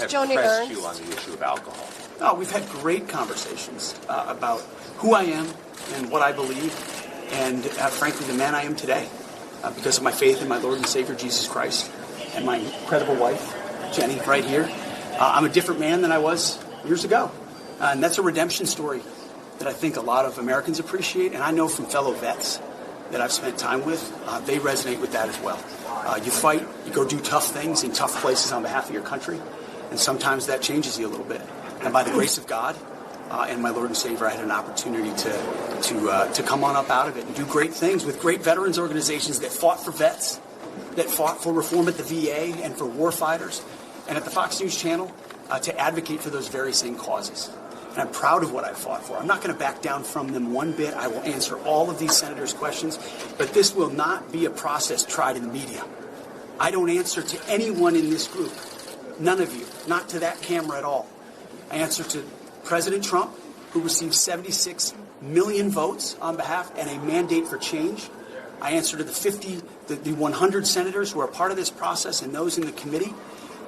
have Joni pressed Ernst. you on the issue of alcohol? Oh, we've had great conversations about who I am and what I believe, and frankly, the man I am today, because of my faith in my Lord and Savior Jesus Christ and my incredible wife, Jenny, right here. I'm a different man than I was years ago, and that's a redemption story that I think a lot of Americans appreciate, and I know from fellow vets that I've spent time with, they resonate with that as well. You fight, you go do tough things in tough places on behalf of your country, and sometimes that changes you a little bit. And by the grace of God and my Lord and Savior, I had an opportunity to come on up out of it and do great things with great veterans organizations that fought for vets, that fought for reform at the VA and for war fighters, and at the Fox News Channel to advocate for those very same causes. And I'm proud of what I fought for. I'm not going to back down from them one bit. I will answer all of these senators' questions, but this will not be a process tried in the media. I don't answer to anyone in this group, none of you, not to that camera at all. I answer to President Trump, who received 76 million votes on behalf and a mandate for change. I answer to the 100 senators who are part of this process and those in the committee.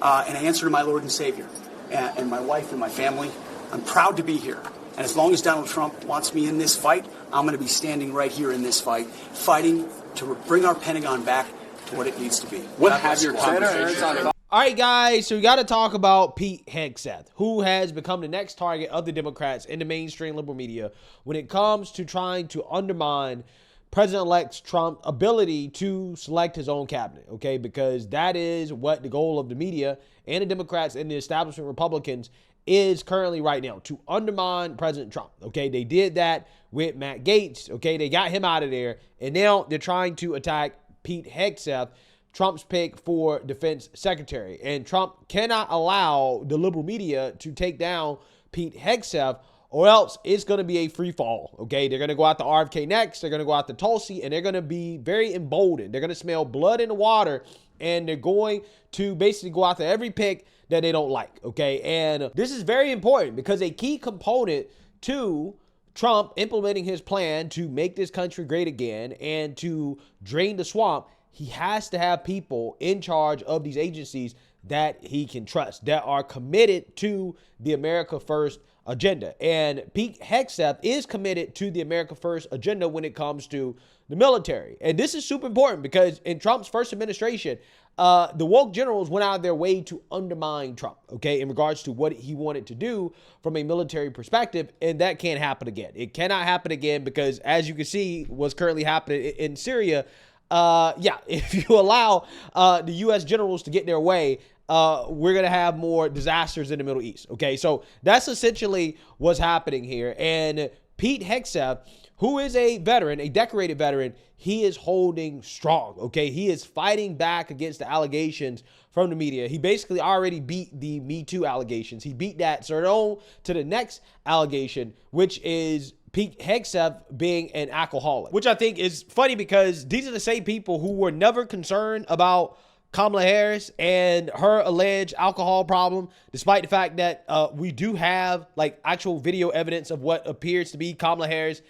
And I answer to my Lord and Savior and my wife and my family. I'm proud to be here. And as long as Donald Trump wants me in this fight, I'm going to be standing right here in this fight, fighting to bring our Pentagon back to what it needs to be. What have your conversations on? All right, guys, so we got to talk about Pete Hegseth, who has become the next target of the Democrats in the mainstream liberal media when it comes to trying to undermine President-elect Trump's ability to select his own cabinet, okay? Because that is what the goal of the media and the Democrats and the establishment Republicans is currently right now, to undermine President Trump, okay? They did that with Matt Gaetz, okay? They got him out of there, and now they're trying to attack Pete Hegseth, Trump's pick for defense secretary. And Trump cannot allow the liberal media to take down Pete Hegseth, or else it's going to be a free fall, okay? They're going to go out to RFK next, they're going to go out to Tulsi, and they're going to be very emboldened. They're going to smell blood in the water, and they're going to basically go after every pick that they don't like, okay? And this is very important because a key component to Trump implementing his plan to make this country great again and to drain the swamp, he has to have people in charge of these agencies that he can trust, that are committed to the America First agenda. And Pete Hegseth is committed to the America First agenda when it comes to the military. And this is super important because in Trump's first administration, the woke generals went out of their way to undermine Trump, okay, in regards to what he wanted to do from a military perspective. And that can't happen again. It cannot happen again because, as you can see, what's currently happening in Syria, if you allow the U.S. generals to get their way, we're going to have more disasters in the Middle East. Okay, so that's essentially what's happening here. And Pete Hegseth, who is a veteran, a decorated veteran, he is holding strong. Okay, he is fighting back against the allegations from the media. He basically already beat the Me Too allegations. He beat that. So on to the next allegation, which is Pete Hegseth being an alcoholic, which I think is funny because these are the same people who were never concerned about Kamala Harris and her alleged alcohol problem, despite the fact that we do have like actual video evidence of what appears to be Kamala Harris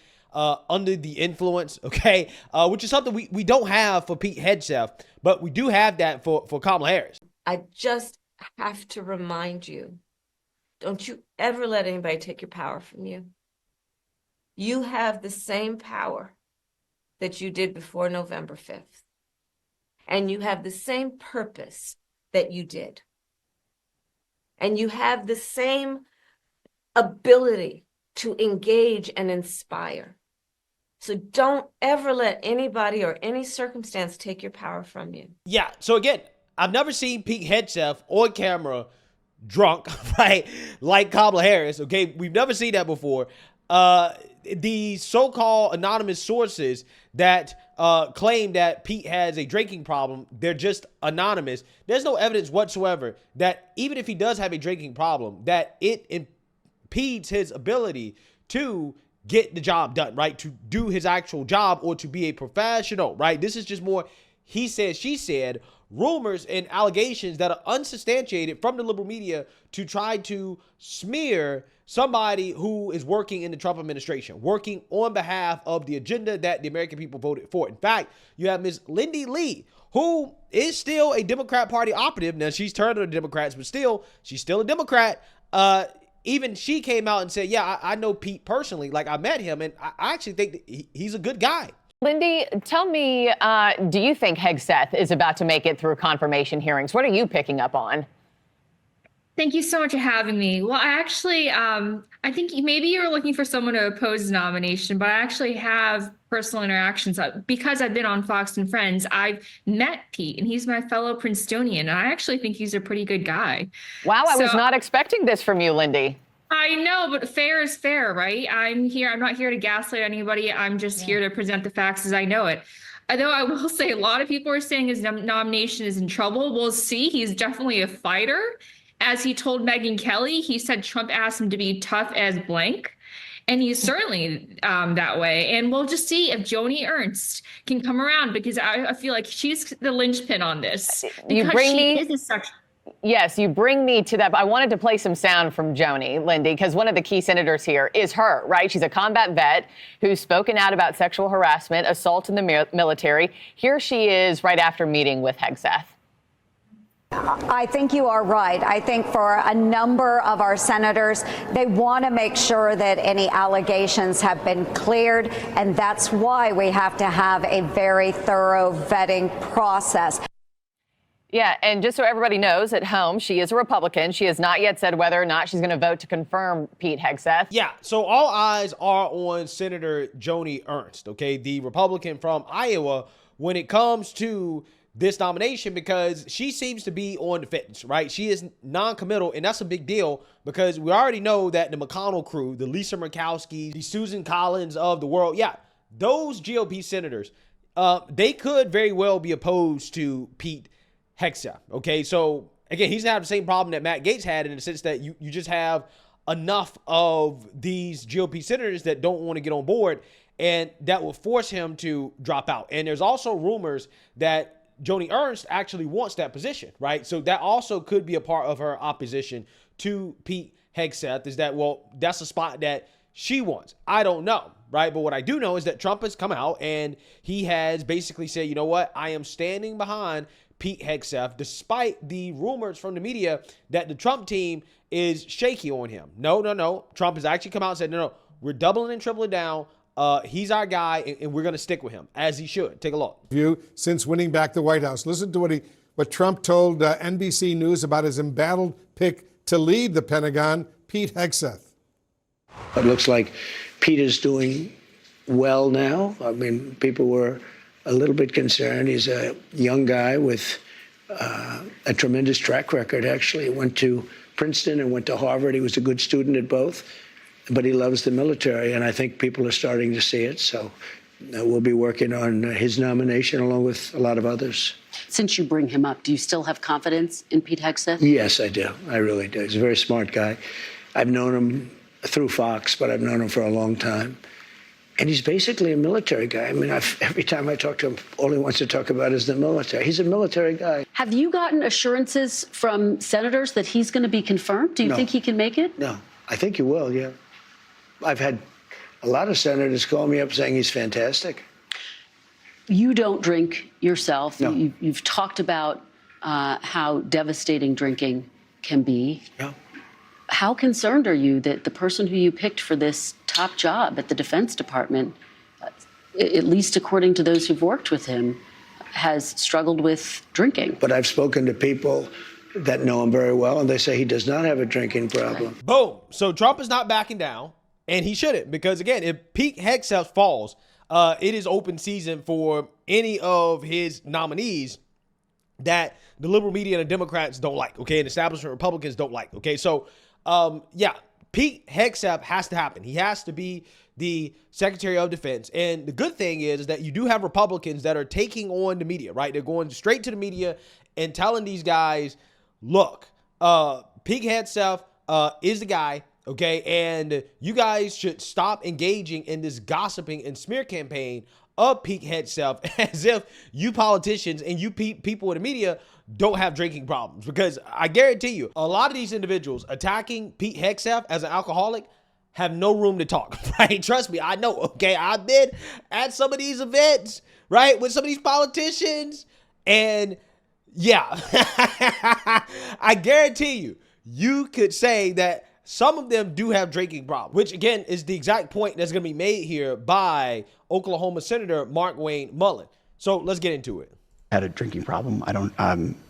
under the influence, okay, which is something we don't have for Pete Hegseth, but we do have that for Kamala Harris. I just have to remind you, don't you ever let anybody take your power from you. You have the same power that you did before November 5th. And you have the same purpose that you did. And you have the same ability to engage and inspire. So don't ever let anybody or any circumstance take your power from you. Yeah. So again, I've never seen Pete Hegseth on camera drunk, right? Like Kamala Harris. Okay. We've never seen that before. The so-called anonymous sources that claim that Pete has a drinking problem, they're just anonymous. There's no evidence whatsoever that even if he does have a drinking problem, that it impedes his ability to get the job done, right? To do his actual job or to be a professional, right? This is just more he said, she said, rumors and allegations that are unsubstantiated from the liberal media to try to smear somebody who is working in the Trump administration, working on behalf of the agenda that the American people voted for. In fact, you have Ms. Lindy Lee, who is still a Democrat Party operative. Now, she's turned to the Democrats, but still, she's still a Democrat. Even she came out and said, yeah, I know Pete personally. Like, I met him, and I actually think that he's a good guy. Lindy, tell me, do you think Hegseth is about to make it through confirmation hearings? What are you picking up on? Thank you so much for having me. Well, I actually, I think maybe you're looking for someone to oppose the nomination, but I actually have personal interactions. Because I've been on Fox and Friends, I've met Pete, and he's my fellow Princetonian, and I actually think he's a pretty good guy. Wow, I was not expecting this from you, Lindy. I know, but fair is fair, right? I'm not here to gaslight anybody. I'm just here to present the facts as I know it. Although I will say a lot of people are saying his nomination is in trouble. We'll see. He's definitely a fighter. As he told Megyn Kelly, he said Trump asked him to be tough as blank. And he's certainly that way. And we'll just see if Joni Ernst can come around, because I feel like she's the linchpin on this. Yes, you bring me to that. I wanted to play some sound from Joni, Lindy, because one of the key senators here is her, right? She's a combat vet who's spoken out about sexual harassment, assault in the military. Here she is right after meeting with Hegseth. I think you are right. I think for a number of our senators, they want to make sure that any allegations have been cleared, and that's why we have to have a very thorough vetting process. Yeah, and just so everybody knows at home, she is a Republican. She has not yet said whether or not she's going to vote to confirm Pete Hegseth. Yeah, so all eyes are on Senator Joni Ernst, okay, the Republican from Iowa, when it comes to this nomination, because she seems to be on the fence, right? She is non-committal, and that's a big deal because we already know that the McConnell crew, the Lisa Murkowski, the Susan Collins of the world, yeah, those GOP senators, they could very well be opposed to Pete Hegseth, okay? So, again, he's going to have the same problem that Matt Gaetz had, in the sense that you just have enough of these GOP senators that don't want to get on board, and that will force him to drop out. And there's also rumors that Joni Ernst actually wants that position, right? So that also could be a part of her opposition to Pete Hegseth, is that, well, that's a spot that she wants. I don't know, right? But what I do know is that Trump has come out and he has basically said, you know what? I am standing behind Pete Hegseth, despite the rumors from the media that the Trump team is shaky on him. No. Trump has actually come out and said, no, we're doubling and tripling down. He's our guy, and we're going to stick with him, as he should. Take a look. Since winning back the White House. Listen to what Trump told NBC News about his embattled pick to lead the Pentagon, Pete Hegseth. It looks like Pete is doing well now. I mean, people were a little bit concerned. He's a young guy with a tremendous track record, actually. He went to Princeton and went to Harvard. He was a good student at both. But he loves the military, and I think people are starting to see it. So we'll be working on his nomination along with a lot of others. Since you bring him up, do you still have confidence in Pete Hegseth? Yes, I do. I really do. He's a very smart guy. I've known him through Fox, but I've known him for a long time. And he's basically a military guy. I mean, every time I talk to him, all he wants to talk about is the military. He's a military guy. Have you gotten assurances from senators that he's going to be confirmed? Do you think he can make it? No, I think he will, yeah. I've had a lot of senators call me up saying he's fantastic. You don't drink yourself. No. You've talked about how devastating drinking can be. Yeah. How concerned are you that the person who you picked for this top job at the Defense Department, at least according to those who've worked with him, has struggled with drinking? But I've spoken to people that know him very well, and they say he does not have a drinking problem. Right. Boom. So Trump is not backing down. And he shouldn't, because, again, if Pete Hegseth falls, it is open season for any of his nominees that the liberal media and the Democrats don't like, okay, and establishment Republicans don't like, okay? So, yeah, Pete Hegseth has to happen. He has to be the Secretary of Defense. And the good thing is that you do have Republicans that are taking on the media, right? They're going straight to the media and telling these guys, look, Pete Hegseth is the guy. Okay, and you guys should stop engaging in this gossiping and smear campaign of Pete Hegseth as if you politicians and you people in the media don't have drinking problems. Because I guarantee you, a lot of these individuals attacking Pete Hegseth as an alcoholic have no room to talk, right? Trust me, I know, okay? I've been at some of these events, right, with some of these politicians, and yeah, I guarantee you, you could say that some of them do have drinking problems, which again is the exact point that's going to be made here by Oklahoma Senator Markwayne Mullin. So let's get into it. Had a drinking problem. I don't.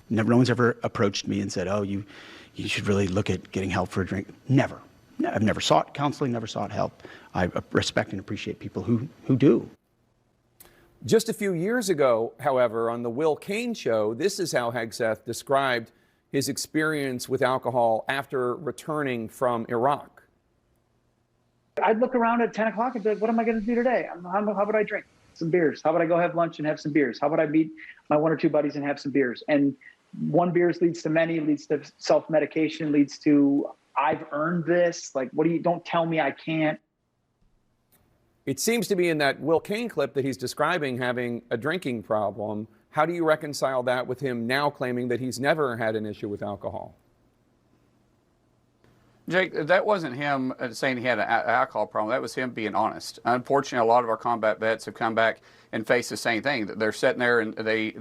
No one's ever approached me and said, "Oh, you should really look at getting help for a drink." Never. I've never sought counseling. Never sought help. I respect and appreciate people who do. Just a few years ago, however, on the Will Cain show, this is how Hegseth described his experience with alcohol after returning from Iraq. I'd look around at 10 o'clock and be like, what am I going to do today? How would I drink? Some beers. How would I go have lunch and have some beers? How would I meet my one or two buddies and have some beers? And one beers leads to many, leads to self-medication, leads to I've earned this. Like, don't tell me I can't. It seems to be in that Will Cain clip that he's describing having a drinking problem. How do you reconcile that with him now claiming that he's never had an issue with alcohol? Jake, that wasn't him saying he had an alcohol problem. That was him being honest. Unfortunately, a lot of our combat vets have come back and faced the same thing. They're sitting there and they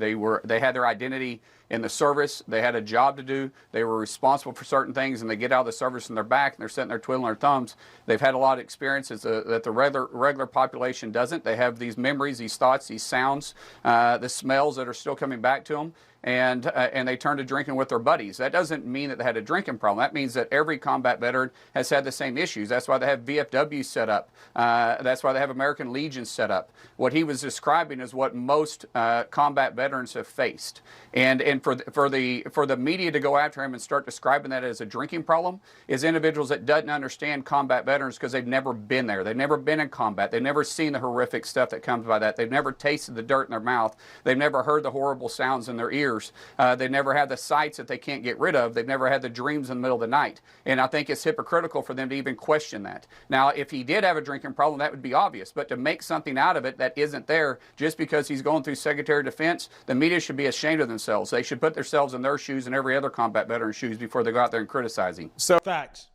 had their identity in the service. They had a job to do. They were responsible for certain things, and they get out of the service and they're back and they're sitting there twiddling their thumbs. They've had a lot of experiences that the regular population doesn't. They have these memories, these thoughts, these sounds, the smells that are still coming back to them. And they turn to drinking with their buddies. That doesn't mean that they had a drinking problem. That means that every combat veteran has had the same issues. That's why they have VFW set up. That's why they have American Legion set up. What he was describing is what most combat veterans have faced. And for the media to go after him and start describing that as a drinking problem is individuals that doesn't understand combat veterans because they've never been there. They've never been in combat. They've never seen the horrific stuff that comes by that. They've never tasted the dirt in their mouth. They've never heard the horrible sounds in their ears. They've never had the sights that they can't get rid of. They've never had the dreams in the middle of the night. And I think it's hypocritical for them to even question that. Now, if he did have a drinking problem, that would be obvious. But to make something out of it that isn't there just because he's going through Secretary of Defense, the media should be ashamed of themselves. They should put themselves in their shoes and every other combat veteran's shoes before they go out there and criticize him. So facts.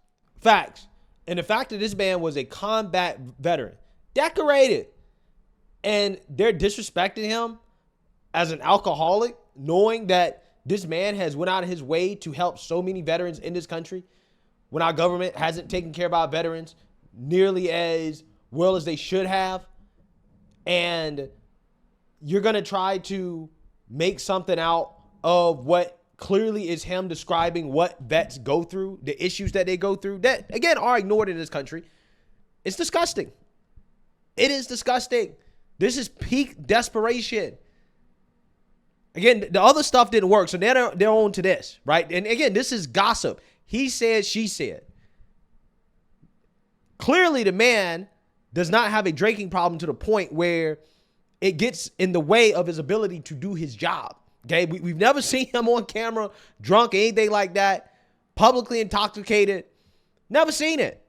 And the fact that this man was a combat veteran, decorated, and they're disrespecting him as an alcoholic, knowing that this man has went out of his way to help so many veterans in this country, when our government hasn't taken care of our veterans nearly as well as they should have, and you're going to try to make something out of what clearly is him describing what vets go through, the issues that they go through, that, again, are ignored in this country. It's disgusting. It is disgusting. This is peak desperation. Again, the other stuff didn't work, so they're on to this, right? And again, this is gossip. He said, she said. Clearly, the man does not have a drinking problem to the point where it gets in the way of his ability to do his job. Okay, we've never seen him on camera drunk, anything like that, publicly intoxicated. Never seen it.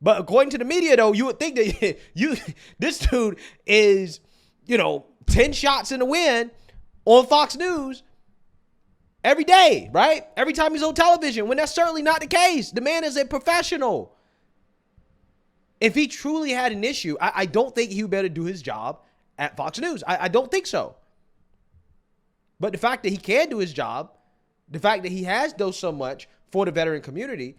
But according to the media, though, you would think that this dude is, 10 shots in the wind on Fox News every day, right? Every time he's on television, when that's certainly not the case. The man is a professional. If he truly had an issue, I don't think he would better do his job at Fox News. I don't think so. But the fact that he can do his job, the fact that he has done so much for the veteran community,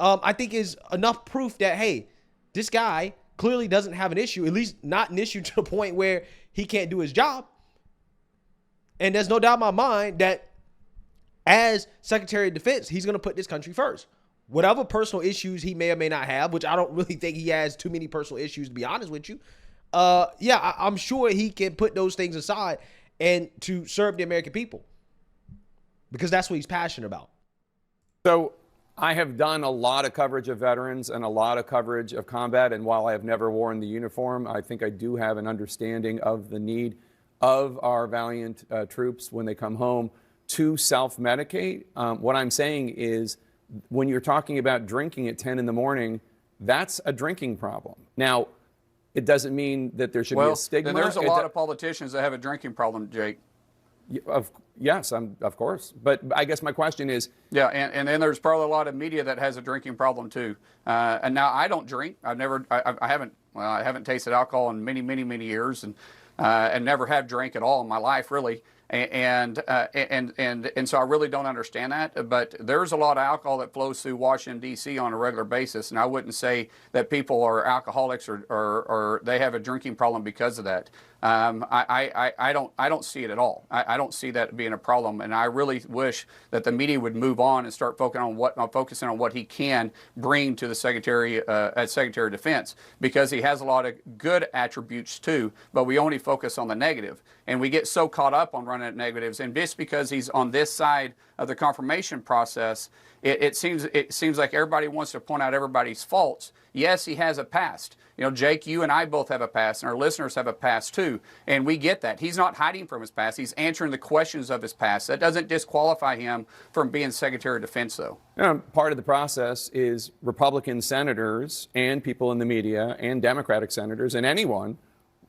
I think is enough proof that, hey, this guy clearly doesn't have an issue, at least not an issue to the point where he can't do his job. And there's no doubt in my mind that as Secretary of Defense, he's going to put this country first. Whatever personal issues he may or may not have, which I don't really think he has too many personal issues, to be honest with you. I'm sure he can put those things aside and to serve the American people, because that's what he's passionate about. So I have done a lot of coverage of veterans and a lot of coverage of combat. And while I have never worn the uniform, I think I do have an understanding of the need of our valiant troops when they come home to self-medicate. What I'm saying is when you're talking about drinking at 10 in the morning, that's a drinking problem. Now, it doesn't mean that there should be a stigma. Then there's a lot of politicians that have a drinking problem, Jake. Yes, of course. But I guess my question is... Yeah, and then there's probably a lot of media that has a drinking problem too. And now I don't drink. I haven't tasted alcohol in many years, and never have drank at all in my life, really. And so I really don't understand that. But there's a lot of alcohol that flows through Washington, D.C. on a regular basis, and I wouldn't say that people are alcoholics or they have a drinking problem because of that. I don't see it at all. I don't see that being a problem, and I really wish that the media would move on and start focusing on what he can bring to the Secretary as Secretary of Defense, because he has a lot of good attributes too. But we only focus on the negative, and we get so caught up on running at negatives. And just because he's on this side of the confirmation process, it seems like everybody wants to point out everybody's faults. Yes, he has a past. You know, Jake, you and I both have a past, and our listeners have a past too, and we get that. He's not hiding from his past. He's answering the questions of his past. That doesn't disqualify him from being Secretary of Defense, though. Part of the process is Republican senators and people in the media and Democratic senators and anyone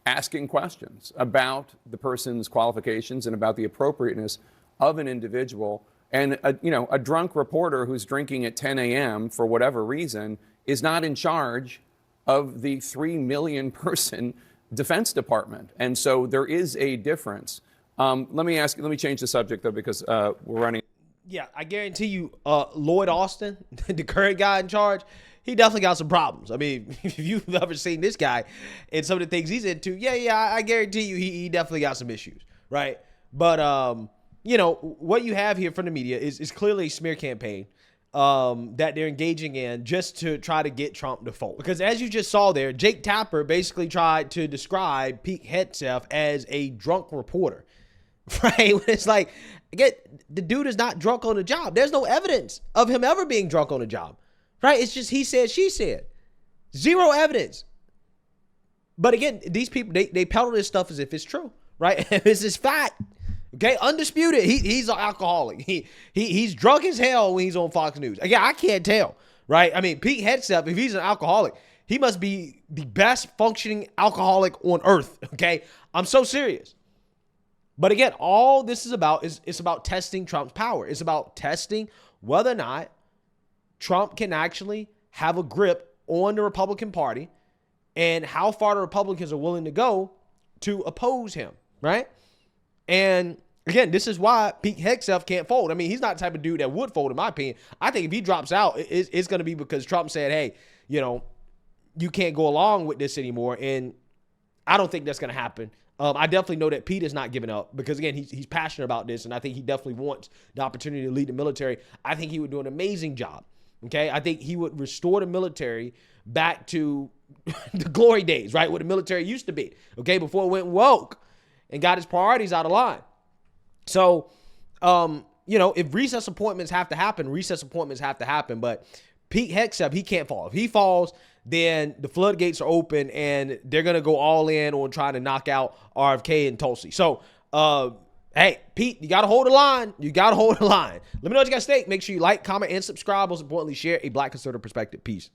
asking questions about the person's qualifications and about the appropriateness of an individual. And a drunk reporter who's drinking at 10 a.m. for whatever reason is not in charge of the 3 million person Defense Department. And so there is a difference. Let me change the subject though, because we're running. Yeah, I guarantee you, Lloyd Austin, the current guy in charge, he definitely got some problems. I mean, if you've ever seen this guy and some of the things he's into, I guarantee you he definitely got some issues, right? But, what you have here from the media is clearly a smear campaign that they're engaging in just to try to get Trump to fold. Because as you just saw there, Jake Tapper basically tried to describe Pete Hegseth as a drunk reporter, right? It's like, again, the dude is not drunk on the job. There's no evidence of him ever being drunk on the job, right? It's just he said, she said. Zero evidence. But again, these people, they peddle this stuff as if it's true, right? It's this fact. Okay, undisputed. He's an alcoholic. He's drunk as hell when he's on Fox News. Again, I can't tell, right? I mean, Pete Hegseth, if he's an alcoholic, he must be the best functioning alcoholic on earth. Okay, I'm so serious. But again, all this is about it's about testing Trump's power. It's about testing whether or not Trump can actually have a grip on the Republican Party and how far the Republicans are willing to go to oppose him, right? And again, this is why Pete Hegseth can't fold. I mean, he's not the type of dude that would fold, in my opinion. I think if he drops out, it's going to be because Trump said, hey, you can't go along with this anymore. And I don't think that's going to happen. I definitely know that Pete is not giving up because, again, he's passionate about this. And I think he definitely wants the opportunity to lead the military. I think he would do an amazing job. Okay. I think he would restore the military back to the glory days, right? What the military used to be. Okay. Before it went woke and got his priorities out of line. So, if recess appointments have to happen, recess appointments have to happen. But Pete Hegseth, he can't fall. If he falls, then the floodgates are open and they're going to go all in on trying to knock out RFK and Tulsi. So, hey, Pete, you got to hold the line. You got to hold the line. Let me know what you guys think. Make sure you like, comment, and subscribe. Most importantly, share a Black conservative perspective. Peace.